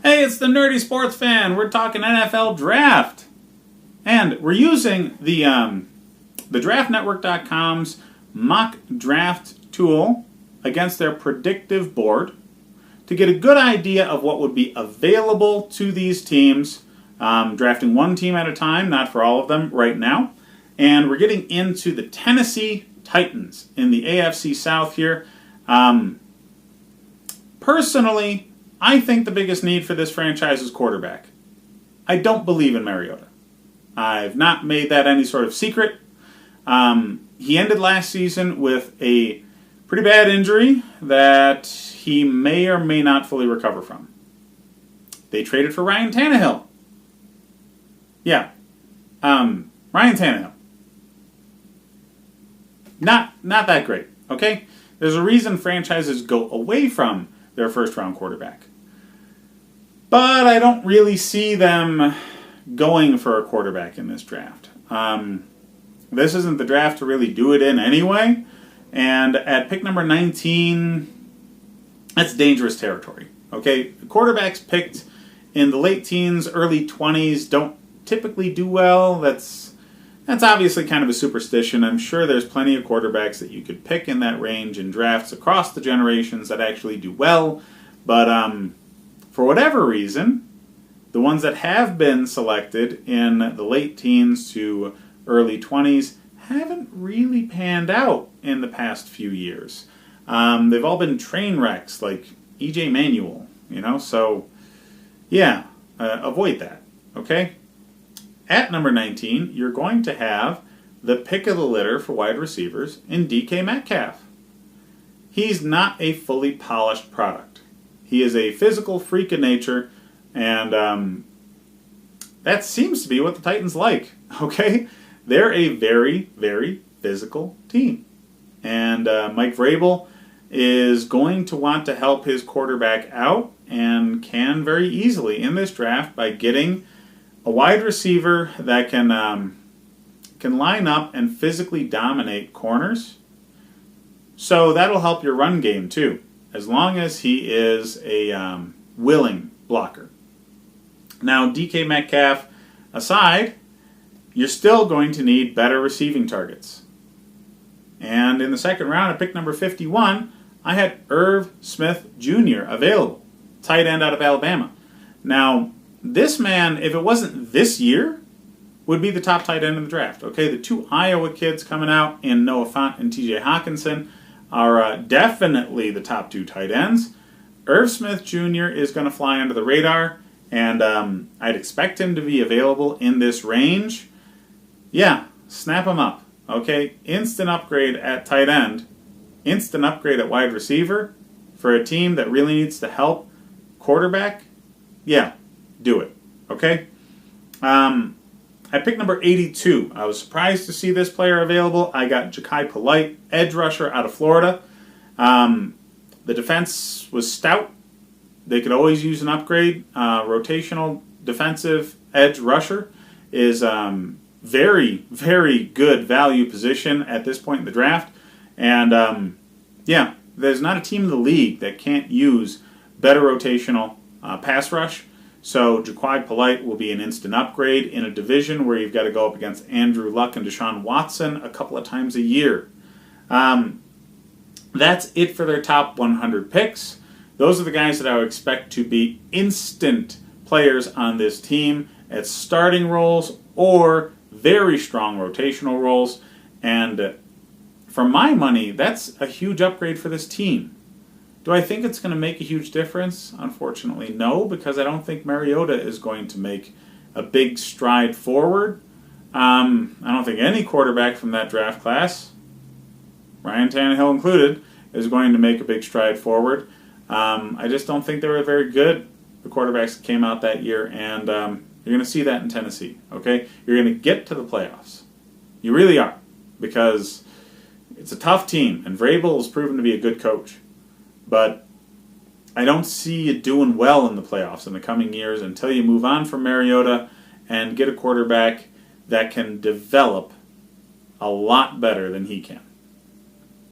Hey, it's the Nerdy Sports Fan. We're talking NFL Draft. And we're using the DraftNetwork.com's mock draft tool against their predictive board to get a good idea of what would be available to these teams, drafting one team at a time, not for all of them right now. And we're getting into the Tennessee Titans in the AFC South here. Personally, I think the biggest need for this franchise is quarterback. I don't believe in Mariota. I've not made that any sort of secret. He ended last season with a pretty bad injury that he may or may not fully recover from. They traded for Ryan Tannehill. Yeah. Ryan Tannehill. Not that great, okay? There's a reason franchises go away from their first-round quarterback. But I don't really see them going for a quarterback in this draft. This isn't the draft to really do it in anyway. And at pick number 19, that's dangerous territory. Okay, quarterbacks picked in the late teens, early 20s don't typically do well. That's obviously kind of a superstition. I'm sure there's plenty of quarterbacks that you could pick in that range in drafts across the generations that actually do well. But for whatever reason, the ones that have been selected in the late teens to early 20s haven't really panned out in the past few years. They've all been train wrecks like E.J. Manuel, so yeah, avoid that, okay? At number 19, you're going to have the pick of the litter for wide receivers in DK Metcalf. He's not a fully polished product. He is a physical freak of nature, and that seems to be what the Titans like, okay? They're a very, very physical team. And Mike Vrabel is going to want to help his quarterback out and can very easily in this draft by getting a wide receiver that can line up and physically dominate corners. So that'll help your run game too, as long as he is a willing blocker. Now, DK Metcalf aside, you're still going to need better receiving targets. And in the second round, at pick number 51, I had Irv Smith Jr. available, tight end out of Alabama. Now, this man, if it wasn't this year, would be the top tight end in the draft. Okay, the two Iowa kids coming out in Noah Fant and TJ Hawkinson are definitely the top two tight ends. Irv Smith Jr. is going to fly under the radar, and I'd expect him to be available in this range. Yeah, snap him up. Okay, instant upgrade at tight end, instant upgrade at wide receiver for a team that really needs to help quarterback. Yeah, do it. Okay? At pick number 82, I was surprised to see this player available. I got Jachai Polite, edge rusher out of Florida. The defense was stout. They could always use an upgrade. Rotational defensive edge rusher is very, very good value position at this point in the draft. And yeah, there's not a team in the league that can't use better rotational pass rush. So Jachai Polite will be an instant upgrade in a division where you've got to go up against Andrew Luck and Deshaun Watson a couple of times a year. That's it for their top 100 picks. Those are the guys that I would expect to be instant players on this team at starting roles or very strong rotational roles. And for my money, that's a huge upgrade for this team. Do I think it's going to make a huge difference? Unfortunately, no, because I don't think Mariota is going to make a big stride forward. I don't think any quarterback from that draft class, Ryan Tannehill included, is going to make a big stride forward. I just don't think they were very good, the quarterbacks that came out that year, and you're going to see that in Tennessee, okay? You're going to get to the playoffs. You really are, because it's a tough team, and Vrabel has proven to be a good coach. But I don't see you doing well in the playoffs in the coming years until you move on from Mariota and get a quarterback that can develop a lot better than he can.